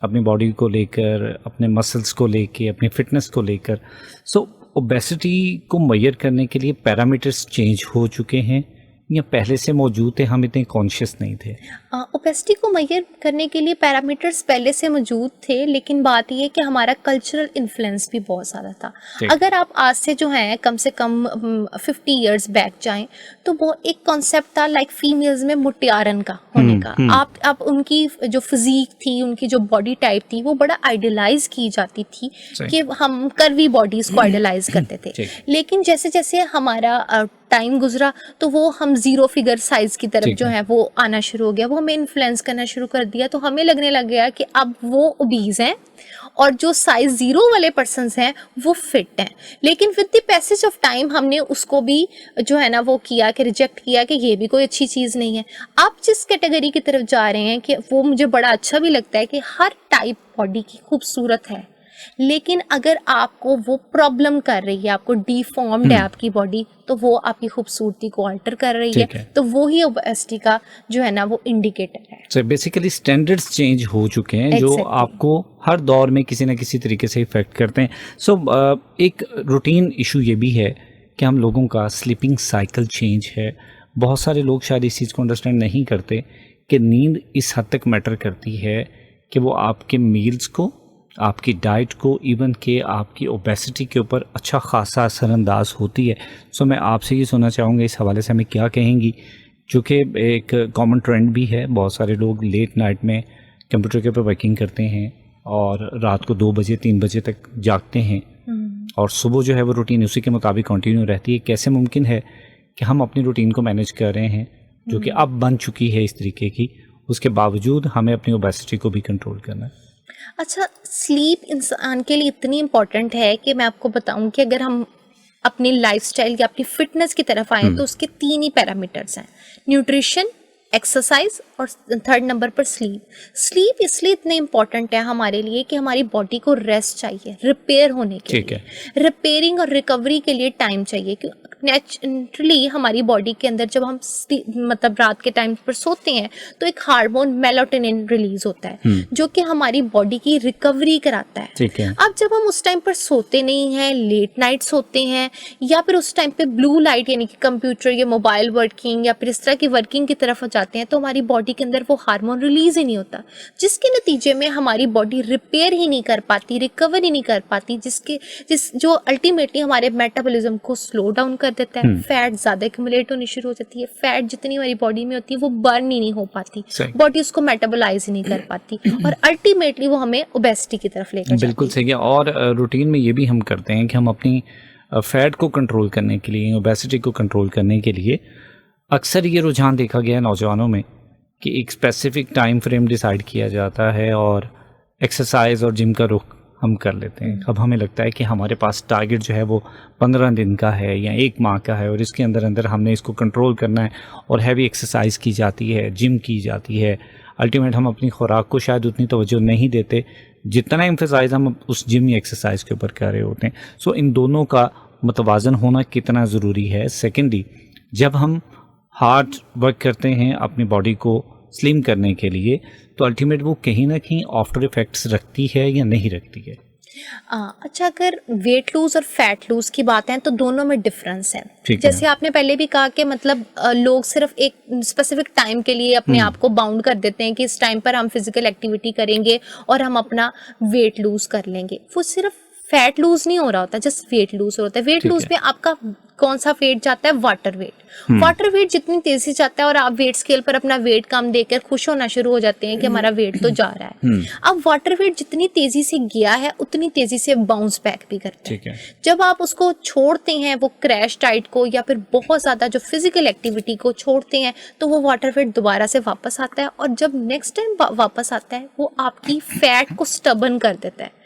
अपनी बॉडी को लेकर, अपने मसल्स को लेकर, अपनी फिटनेस को लेकर। सो ओबेसिटी को मेजर करने के लिए पैरामीटर्स चेंज हो चुके हैं या पहले से मौजूद थे, हम इतने कॉन्शियस नहीं थे? ओबेसिटी को मेजर करने के लिए पैरामीटर्स पहले से मौजूद थे, लेकिन बात यह है कि हमारा कल्चरल इन्फ्लुएंस भी बहुत ज़्यादा था। अगर आप आज से जो है कम से कम 50 इयर्स बैक जाएं तो वो एक कॉन्सेप्ट था लाइक फीमेल्स में मुटियारन का होने का। आप उनकी जो फिजिक थी, उनकी जो बॉडी टाइप थी, वो बड़ा आइडियलाइज की जाती थी कि हम कर्वी बॉडीज को आइडियलाइज करते थे। लेकिन जैसे जैसे हमारा टाइम गुजरा तो वो हम जीरो फिगर साइज की तरफ जो है वो आना शुरू हो गया, वो हमें इन्फ्लुएंस करना शुरू कर दिया। तो हमें लगने लग गया कि अब वो ओबीज हैं और जो साइज जीरो वाले पर्सन्स हैं वो फिट हैं। लेकिन with the passage of time हमने उसको भी जो है ना वो किया कि रिजेक्ट किया कि ये भी कोई अच्छी चीज़ नहीं है। आप जिस कैटेगरी की तरफ जा रहे हैं कि वो मुझे बड़ा अच्छा भी लगता है कि हर टाइप बॉडी की खूबसूरत है, लेकिन अगर आपको वो प्रॉब्लम कर रही है, आपको डिफॉर्म्ड है आपकी बॉडी, तो वो आपकी खूबसूरती को अल्टर कर रही है, तो वो ही ओबेसिटी का जो है ना वो इंडिकेटर है। So बेसिकली स्टैंडर्ड्स चेंज हो चुके हैं जो आपको हर दौर में किसी न किसी तरीके से इफेक्ट करते हैं। सो एक रूटीन इशू ये भी है कि हम लोगों का स्लीपिंग साइकिल चेंज है। बहुत सारे लोग शायद इस चीज़ को अंडरस्टैंड नहीं करते कि नींद इस हद तक मैटर करती है कि वो आपके मील्स को, आपकी डाइट को, इवन के आपकी ओबेसिटी के ऊपर अच्छा खासा असरअंदाज होती है। सो मैं आपसे ये सुनना चाहूँगा इस हवाले से हमें क्या कहेंगी, जो कि एक कॉमन ट्रेंड भी है। बहुत सारे लोग लेट नाइट में कंप्यूटर के ऊपर वर्किंग करते हैं और रात को 2 बजे 3 बजे तक जागते हैं और सुबह जो है वो रूटीन उसी के मुताबिक कंटिन्यू रहती है। कैसे मुमकिन है कि हम अपनी रूटीन को मैनेज कर रहे हैं जो कि अब बन चुकी है इस तरीके की, उसके बावजूद हमें अपनी ओबेसिटी को भी कंट्रोल करना है? अच्छा, स्लीप इंसान के लिए इतनी इम्पोर्टेंट है कि मैं आपको बताऊं कि अगर हम अपनी लाइफस्टाइल या अपनी फिटनेस की तरफ आए तो उसके 3 ही पैरामीटर्स हैं: न्यूट्रिशन, एक्सरसाइज और थर्ड नंबर पर स्लीप इसलिए इतने इम्पॉर्टेंट है हमारे लिए कि हमारी बॉडी को रेस्ट चाहिए रिपेयर होने के ठीक लिए, रिपेयरिंग और रिकवरी के लिए टाइम चाहिए। नेचुरली हमारी बॉडी के अंदर जब हम मतलब रात के टाइम पर सोते हैं तो एक हार्मोन मेलाटोनिन रिलीज होता है जो कि हमारी बॉडी की रिकवरी कराता है। ठीक है। अब जब हम उस टाइम पर सोते नहीं हैं, लेट नाइट सोते हैं, या फिर उस टाइम पे ब्लू लाइट यानी कि कंप्यूटर या मोबाइल वर्किंग या फिर इस तरह की वर्किंग की तरफ जाते हैं, तो हमारी बॉडी के अंदर वो हार्मोन रिलीज ही नहीं होता, जिसके नतीजे में हमारी बॉडी रिपेयर ही नहीं कर पाती, रिकवर ही नहीं कर पाती, जो अल्टीमेटली हमारे मेटाबॉलिज्म को स्लो डाउन कर देता है। फैट ज्यादा एक्यूमुलेट होनी शुरू हो जाती है, फैट जितनी हमारी बॉडी में होती है वो बर्न ही नहीं हो पाती, बॉडी उसको मेटाबोलाइज ही नहीं कर पाती और अल्टीमेटली वो हमें ओबेसिटी की तरफ लेकर जाती है। बिल्कुल सही है। और रूटीन में ये भी हम करते हैं कि हम अपनी फैट को कंट्रोल करने के लिए, ओबेसिटी को कंट्रोल करने के लिए अक्सर ये रुझान देखा गया है नौजवानों में कि एक स्पेसिफिक टाइम फ्रेम डिसाइड किया जाता है और एक्सरसाइज और जिम का रुख हम कर लेते हैं। अब हमें लगता है कि हमारे पास टारगेट जो है वो 15 दिन का है या 1 माह का है और इसके अंदर अंदर हमने इसको कंट्रोल करना है और हैवी एक्सरसाइज की जाती है, जिम की जाती है। अल्टीमेट हम अपनी खुराक को शायद उतनी तवज्जो नहीं देते जितना एम्फेसाइज हम उस जिम या एक्सरसाइज के ऊपर कर रहे होते हैं। सो इन दोनों का मतवाजन होना कितना ज़रूरी है। सेकेंडली, जब हम हार्ड वर्क करते हैं अपनी बॉडी को स्लिम करने के लिए तो अल्टीमेट वो कहीं ना कहीं आफ्टर इफेक्ट्स रखती है या नहीं रखती है। अच्छा, अगर वेट लूज और फैट लूज की बात है तो दोनों में डिफरेंस है। जैसे आपने पहले भी कहा कि मतलब लोग सिर्फ एक स्पेसिफिक टाइम के लिए अपने आप को बाउंड कर देते हैं कि इस टाइम पर हम फिजिकल एक्टिविटी करेंगे और हम अपना वेट लूज कर लेंगे। वो सिर्फ फैट लूज नहीं हो रहा होता, जस्ट वेट लूज होता है। वेट लूज में आपका कौन सा वेट जाता है? Water weight. वाटर वेट जितनी तेजी से जाता है और आप वेट स्केल पर अपना वेट कम देखकर खुश होना शुरू हो जाते हैं कि हमारा वेट तो जा रहा है। अब वाटर वेट जितनी तेजी से गया है उतनी तेजी से बाउंस बैक भी करता है। जब आप उसको छोड़ते हैं, वो क्रैश डाइट को या फिर बहुत ज्यादा जो फिजिकल एक्टिविटी को छोड़ते हैं, तो वो वाटर वेट दोबारा से वापस आता है और जब नेक्स्ट टाइम वापस आता है वो आपकी फैट को स्टबन कर देता है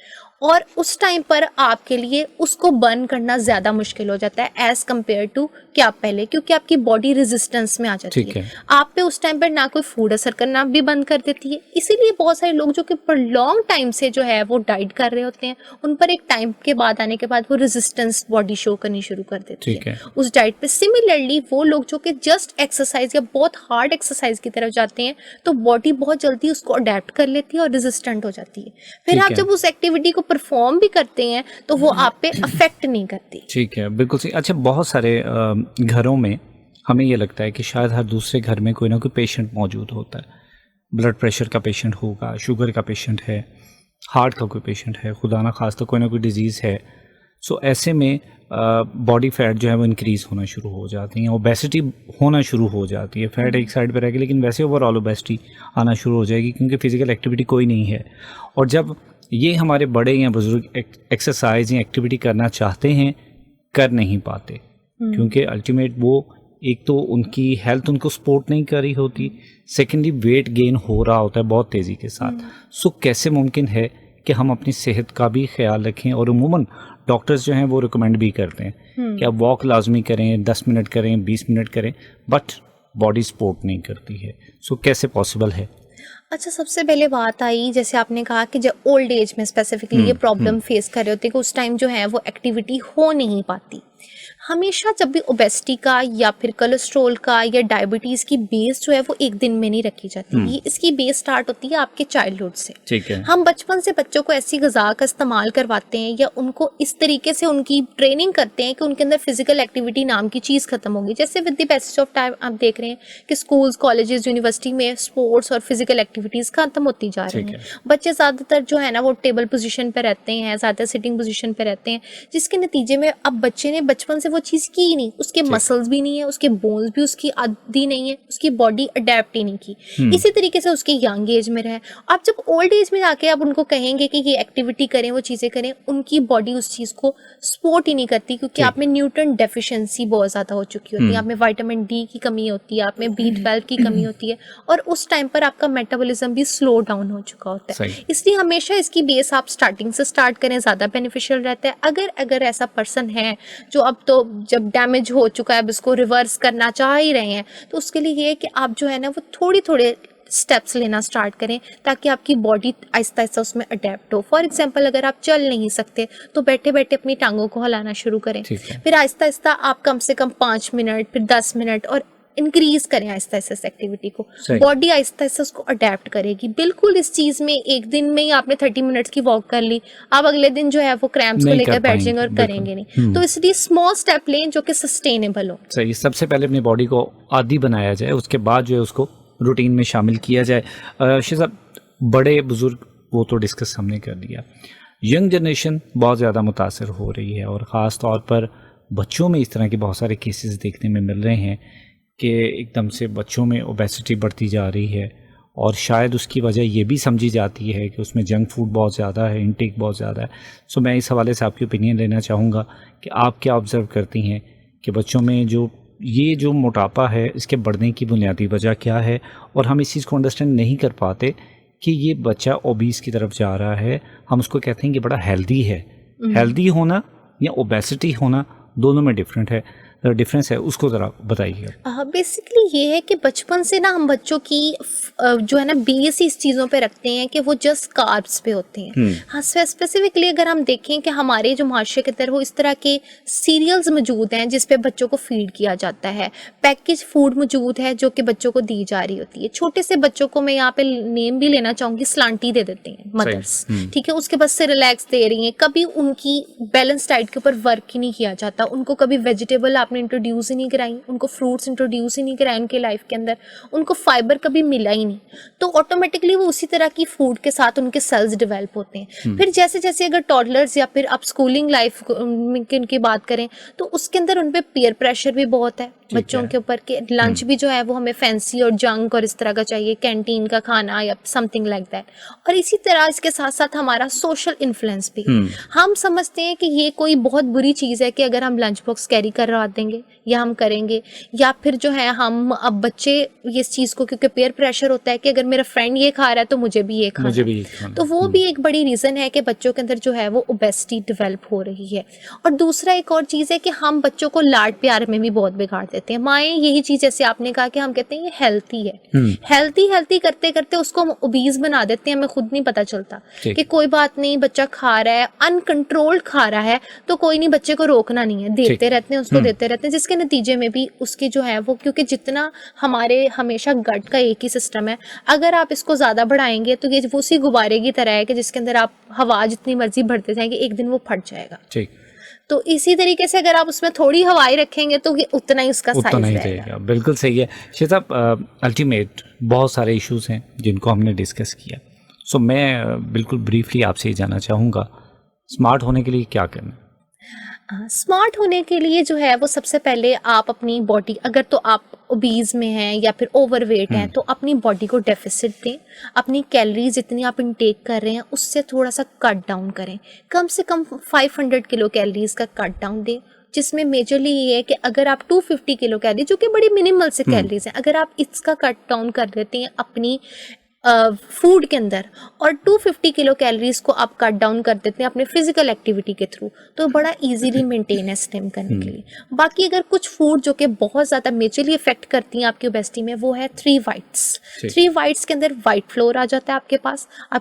और उस टाइम पर आपके लिए उसको बर्न करना ज्यादा मुश्किल हो जाता है एज कम्पेयर टू कि आप पहले, क्योंकि आपकी बॉडी रेजिस्टेंस में आ जाती है। आप पे उस टाइम पर ना कोई फूड असर करना भी बंद कर देती है। इसीलिए बहुत सारे लोग जो कि पर लॉन्ग टाइम से जो है वो डाइट कर रहे होते हैं, उन पर एक टाइम के बाद आने के बाद वो रेजिस्टेंस बॉडी शो करनी शुरू कर देती है उस डाइट पे। सिमिलरली वो लोग जो कि जस्ट एक्सरसाइज या बहुत हार्ड एक्सरसाइज की तरफ जाते हैं तो बॉडी बहुत जल्दी उसको अडेप्ट कर लेती है और रेजिस्टेंट हो जाती है। फिर आप जब उस एक्टिविटी को परफॉर्म भी करते हैं तो वो आप पे अफेक्ट नहीं करती। ठीक है, बिल्कुल सही। अच्छा, बहुत सारे घरों में हमें ये लगता है कि शायद हर दूसरे घर में कोई ना कोई पेशेंट मौजूद होता है। ब्लड प्रेशर का पेशेंट होगा, शुगर का पेशेंट है, हार्ट का कोई पेशेंट है, खुदा ना खास्ता कोई ना कोई डिजीज़ है। सो ऐसे में बॉडी फैट जो है वो इंक्रीज़ होना शुरू हो जाती है, ओबेसिटी होना शुरू हो जाती है। फैट एक साइड पर रहेगी लेकिन वैसे ओवरऑल ओबेसिटी आना शुरू हो जाएगी क्योंकि फिजिकल एक्टिविटी कोई नहीं है। और जब ये हमारे बड़े या बुजुर्ग एक्सरसाइज या एक्टिविटी करना चाहते हैं, कर नहीं पाते क्योंकि अल्टीमेट वो एक तो उनकी हेल्थ उनको सपोर्ट नहीं कर रही होती, सेकेंडली वेट गेन हो रहा होता है बहुत तेज़ी के साथ। सो कैसे मुमकिन है कि हम अपनी सेहत का भी ख्याल रखें? और उमूमन डॉक्टर्स जो हैं वो रिकमेंड भी करते हैं कि आप वॉक लाजमी करें, 10 मिनट करें, 20 मिनट करें, बट बॉडी सपोर्ट नहीं करती है। सो कैसे पॉसिबल है? अच्छा, सबसे पहले बात आई जैसे आपने कहा कि जब ओल्ड एज में स्पेसिफिकली ये प्रॉब्लम फेस कर रहे होते हैं कि उस टाइम जो है वो एक्टिविटी हो नहीं पाती। हमेशा जब भी ओबेसिटी का या फिर कोलेस्ट्रॉल का या डायबिटीज की बेस जो है वो एक दिन में नहीं रखी जाती। ये इसकी बेस स्टार्ट होती है आपके चाइल्डहुड से। ठीक है। हम बचपन से बच्चों को ऐसी ग़िज़ा का इस्तेमाल करवाते हैं या उनको इस तरीके से उनकी ट्रेनिंग करते हैं कि उनके अंदर फिजिकल एक्टिविटी नाम की चीज़ खत्म होगी। जैसे with the passage of time आप देख रहे हैं कि स्कूल्स, कॉलेजेस, यूनिवर्सिटी में स्पोर्ट्स और फिजिकल एक्टिविटीज़ खत्म होती जा रही हैं। बच्चे ज़्यादातर जो है ना वो टेबल पोजीशन पर रहते हैं, ज़्यादा सिटिंग पोजीशन पर रहते हैं, जिसके नतीजे में अब बच्चे ने बचपन से वो चीज़ की ही नहीं, उसके मसल्स भी नहीं है, उसके बोन्स भी उसकी आदि नहीं है, उसकी बॉडी अडेप्ट ही नहीं की। इसी तरीके से उसके यंग एज में रहे। आप जब ओल्ड एज में जाके आप उनको कहेंगे कि ये एक्टिविटी करें, वो चीज़ें करें, उनकी बॉडी उस चीज़ को सपोर्ट ही नहीं करती क्योंकि आप में न्यूट्रन डेफिशिएंसी बहुत ज़्यादा हो चुकी होती है, आप में विटामिन डी की कमी होती है, आप में B12 की कमी होती है और उस टाइम पर आपका मेटाबॉलिज्म मेटाबॉलिज्म भी स्लो डाउन हो चुका होता है। सही। इसलिए हमेशा इसकी बेस आप स्टार्टिंग से स्टार्ट करें, ज़्यादा बेनिफिशियल रहता है। अगर ऐसा पर्सन है जो अब तो जब डैमेज हो चुका है, अब इसको रिवर्स करना चाह ही रहे हैं, तो उसके लिए ये है कि आप जो है ना वो थोड़े स्टेप्स लेना स्टार्ट करें ताकि आपकी बॉडी आहिस्ता आहिस्ता उसमें अडेप्ट हो। फॉर एग्जांपल, अगर आप चल नहीं सकते तो बैठे बैठे अपनी टांगों को हिलाना शुरू करें, ठीक है। फिर आहिस्ता आहिस्ता आप कम से कम 5 मिनट, फिर 10 मिनट और इंक्रीज करें आहिस्ता आहिस्ता इस एक्टिविटी को। सही। बॉडी आहिस्ता आहिस्ता उसको अडेप्ट करेगी। बिल्कुल इस चीज में एक दिन में ही आपने 30 मिनट्स की वॉक कर ली, आप अगले दिन जो है वो क्रैम्प्स को नहीं लेकर कर बैठ जाएंगे और पाएंगे, करेंगे बिल्कुल। नहीं। तो इसलिए स्मॉल स्टेप लें जो कि सस्टेनेबल हो। सही, सबसे पहले अपनी बॉडी को आदी बनाया जाए, उसके बाद जो है उसको रूटीन में शामिल किया जाए। शिजा, बड़े बुजुर्ग वो तो डिस्कस हमने कर लिया, यंग जनरेशन बहुत ज़्यादा मुतासर हो रही है और ख़ास तौर पर बच्चों में इस तरह के बहुत सारे केसेस देखने में मिल रहे हैं कि एकदम से बच्चों में ओबेसिटी बढ़ती जा रही है और शायद उसकी वजह ये भी समझी जाती है कि उसमें जंक फूड बहुत ज़्यादा है, इनटेक बहुत ज़्यादा है। सो मैं इस हवाले से आपकी ओपिनियन लेना चाहूँगा कि आप क्या ऑब्ज़र्व करती हैं कि बच्चों में जो मोटापा है इसके बढ़ने की बुनियादी वजह क्या है, और हम इस चीज़ को अंडरस्टैंड नहीं कर पाते कि ये बच्चा ओबीस की तरफ जा रहा है। हम उसको कहते हैं कि बड़ा हेल्दी है। हेल्दी होना या ओबेसिटी होना दोनों में डिफरेंस है, उसको ज़रा बताइएगा। बेसिकली ये है कि बचपन से ना हम बच्चों की जो है ना बेस इस चीज़ों पे रखते हैं कि वो जस्ट कार्ब्स पे होते हैं। हाँ, स्पेसिफिकली अगर हम देखें कि हमारे जो माशरे के अंदर वो इस तरह के सीरियल्स मौजूद हैं जिस पे बच्चों को फीड किया जाता है, पैकेज फूड मौजूद है जो कि बच्चों को दी जा रही होती है। छोटे से बच्चों को मैं यहाँ पे नेम भी लेना चाहूँगी, स्लांटी दे देते हैं मदर्स, ठीक है, उसके बाद से रिलैक्स दे रही हैं। कभी उनकी बैलेंस डाइट के ऊपर वर्क ही नहीं किया जाता, उनको कभी वेजिटेबल आपने इंट्रोड्यूस ही नहीं कराई, उनको फ्रूट्स इंट्रोड्यूस ही नहीं कराए उनके लाइफ के अंदर, उनको फाइबर कभी मिला ही नहीं, तो ऑटोमेटिकली वो उसी तरह की फूड के साथ उनके सेल्स डेवलप होते हैं। फिर जैसे जैसे अगर टॉडलर्स या फिर अब स्कूलिंग लाइफ की बात करें तो उसके अंदर उन पे पीयर प्रेशर भी बहुत है बच्चों के ऊपर के लंच भी जो है वो हमें फैंसी और जंक और इस तरह का चाहिए, कैंटीन का खाना या समथिंग लाइक दैट। और इसी तरह इसके साथ साथ हमारा सोशल इन्फ्लुएंस भी। हम समझते हैं कि ये कोई बहुत बुरी चीज़ है कि अगर हम लंच बॉक्स कैरी करवा देंगे या हम करेंगे, या फिर जो है हम अब बच्चे ये इस चीज़ को, क्योंकि पेयर प्रेशर होता है कि अगर मेरा फ्रेंड ये खा रहा है तो मुझे भी ये खाना है, तो वो भी एक बड़ी रीज़न है कि बच्चों के अंदर जो है वो ओबेसिटी डेवलप हो रही है। और दूसरा एक और चीज़ है कि हम बच्चों को लाड प्यार में भी बहुत बिगाड़ देते हैं। माएँ यही चीज़, जैसे आपने कहा कि हम कहते हैं ये हेल्थी है, हेल्थी करते करते उसको हम ओबीज बना देते हैं, हमें खुद नहीं पता चलता कि कोई बात नहीं, बच्चा खा रहा है, अनकंट्रोल्ड खा रहा है तो कोई नहीं, बच्चे को रोकना नहीं है, देते रहते हैं उसको, देते रहते हैं, जिसके नतीजे में भी उसकी जो है वो, क्योंकि जितना हमारे हमेशा गट का एक ही सिस्टम है, अगर आप इसको ज़्यादा बढ़ाएंगे तो ये वो उसी गुब्बारे की तरह है कि जिसके अंदर आप हवा जितनी मर्जी भरते जाएंगे एक दिन वो फट जाएगा। ठीक। तो इसी तरीके से अगर आप उसमें थोड़ी हवाई रखेंगे तो ये उतना ही उसका साइज रहेगा। बिल्कुल सही है शेज़ाब। अल्टीमेट बहुत सारे इश्यूज हैं जिनको हमने डिस्कस किया। सो मैं बिल्कुल ब्रीफली आपसे ये जानना चाहूँगा, स्मार्ट होने के लिए क्या करना? स्मार्ट होने के लिए जो है वो सबसे पहले आप अपनी बॉडी, अगर तो आप ओबीज में हैं या फिर ओवरवेट हैं तो अपनी बॉडी को डेफिसिट दें, अपनी कैलोरीज जितनी आप इनटेक कर रहे हैं उससे थोड़ा सा कट डाउन करें, कम से कम 500 किलो कैलोरीज का कट डाउन दें, जिसमें मेजरली ये है कि अगर आप 250 किलो कैलोरी, जो कि बड़ी मिनिमल से कैलोरीज हैं, अगर आप इसका कट डाउन कर देते हैं अपनी फूड के अंदर और 250 किलो कैलोरीज को आप कट डाउन कर देते हैं अपने फिजिकल एक्टिविटी के थ्रू, तो बड़ा इजीली मेंटेन है स्लिम करने के लिए। बाकी अगर कुछ फूड जो कि बहुत ज़्यादा मेजरली इफेक्ट करती हैं आपकी ओबेसिटी में, वो है 3 वाइट्स। 3 वाइट्स के अंदर वाइट फ्लोर आ जाता है आपके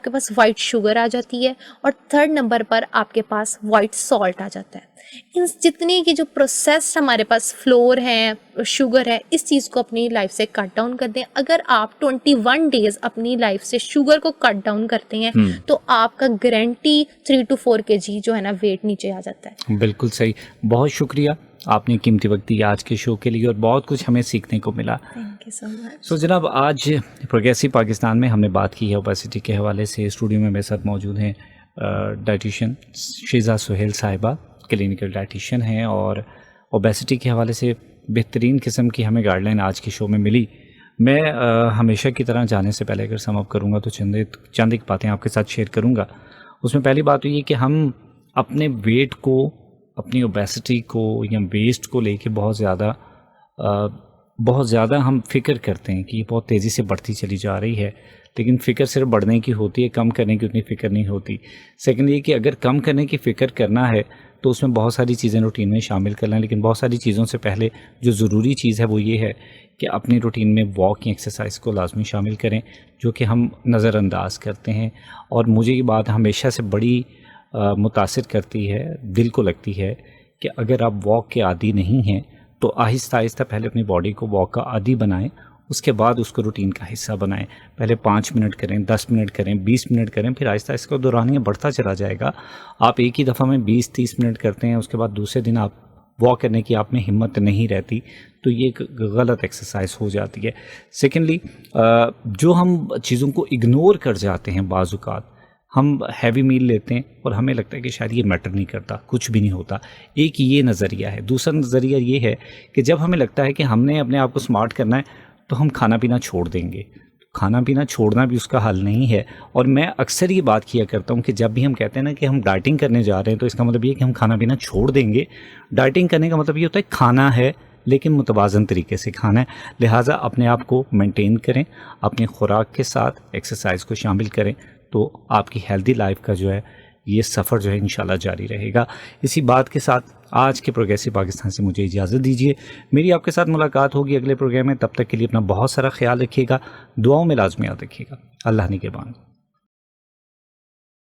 पास वाइट शुगर आ जाती है, और 3rd नंबर पर आपके पास वाइट सॉल्ट आ जाता है। इन जितने की जो प्रोसेस हमारे पास फ्लोर है, शुगर है, इस चीज़ को अपनी लाइफ से कट डाउन कर दें। अगर आप 21 डेज अपनी लाइफ से शुगर को कट डाउन करते हैं तो आपका गारंटी 3 to 4 kg जो है ना वेट नीचे आ जाता है। बिल्कुल सही, बहुत शुक्रिया, आपने कीमती वक्त दिया आज के शो के लिए और बहुत कुछ हमें सीखने को मिला। Thank you so much. So जनाब, आज प्रोग्रेसिव पाकिस्तान में हमने बात की है ओबेसिटी के हवाले से। स्टूडियो में मेरे साथ मौजूद हैं डाइटिशियन शीज़ा सुहेल साहिबा, क्लिनिकल डाइटिशियन हैं, और ओबेसिटी के हवाले से बेहतरीन किस्म की हमें गाइडलाइन आज के शो में मिली। मैं हमेशा की तरह जाने से पहले अगर सम अप करूँगा तो चंद एक बातें आपके साथ शेयर करूँगा। उसमें पहली बात तो ये कि हम अपने वेट को, अपनी ओबेसिटी को या वेस्ट को लेके बहुत ज़्यादा हम फिक्र करते हैं कि ये बहुत तेज़ी से बढ़ती चली जा रही है, लेकिन फ़िक्र सिर्फ बढ़ने की होती है, कम करने की उतनी फ़िक्र नहीं होती। सेकंड ये कि अगर कम करने की फ़िक्र करना है तो उसमें बहुत सारी चीज़ें रूटीन में शामिल करना है, लेकिन बहुत सारी चीज़ों से पहले जो ज़रूरी चीज़ है वो ये है कि अपनी रूटीन में वॉक या एक्सरसाइज को लाजमी शामिल करें, जो कि हम नज़रअंदाज करते हैं। और मुझे ये बात हमेशा से बड़ी मुतासिर करती है, दिल को लगती है कि अगर आप वॉक के आदी नहीं हैं तो आहिस्ता आहिस्ता पहले अपनी बॉडी को वॉक का आदी बनाएं, उसके बाद उसको रूटीन का हिस्सा बनाएं। पहले 5 मिनट करें, 10 मिनट करें, 20 मिनट करें, फिर आहिस्ता इसको दोहरानिए, बढ़ता चला जाएगा। आप एक ही दफ़ा में 20-30 मिनट करते हैं, उसके बाद दूसरे दिन आप वॉक करने की आप में हिम्मत नहीं रहती, तो ये एक गलत एक्सरसाइज हो जाती है। सेकेंडली, जो हम चीज़ों को इग्नोर कर जाते हैं, बाज़-औक़ात हम हैवी मील लेते हैं और हमें लगता है कि शायद ये मैटर नहीं करता, कुछ भी नहीं होता। एक ये नज़रिया है। दूसरा नज़रिया ये है कि जब हमें लगता है कि हमने अपने आप को स्मार्ट करना है तो हम खाना पीना छोड़ देंगे। खाना पीना छोड़ना भी उसका हल नहीं है। और मैं अक्सर ये बात किया करता हूँ कि जब भी हम कहते हैं ना कि हम डाइटिंग करने जा रहे हैं तो इसका मतलब ये है कि हम खाना पीना छोड़ देंगे। डाइटिंग करने का मतलब ये होता है खाना है लेकिन मुतवाज़न तरीके से खाना है। लिहाजा अपने आप को मेंटेन करें, अपनी खुराक के साथ एक्सरसाइज को शामिल करें, तो आपकी हेल्दी लाइफ का जो है ये सफ़र जो है इंशाल्लाह जारी रहेगा। इसी बात के साथ आज के प्रोग्रेसिव पाकिस्तान से मुझे इजाज़त दीजिए। मेरी आपके साथ मुलाकात होगी अगले प्रोग्राम में। तब तक के लिए अपना बहुत सारा ख्याल रखिएगा, दुआओं में लाजमी याद रखिएगा। अल्लाह निगहबान।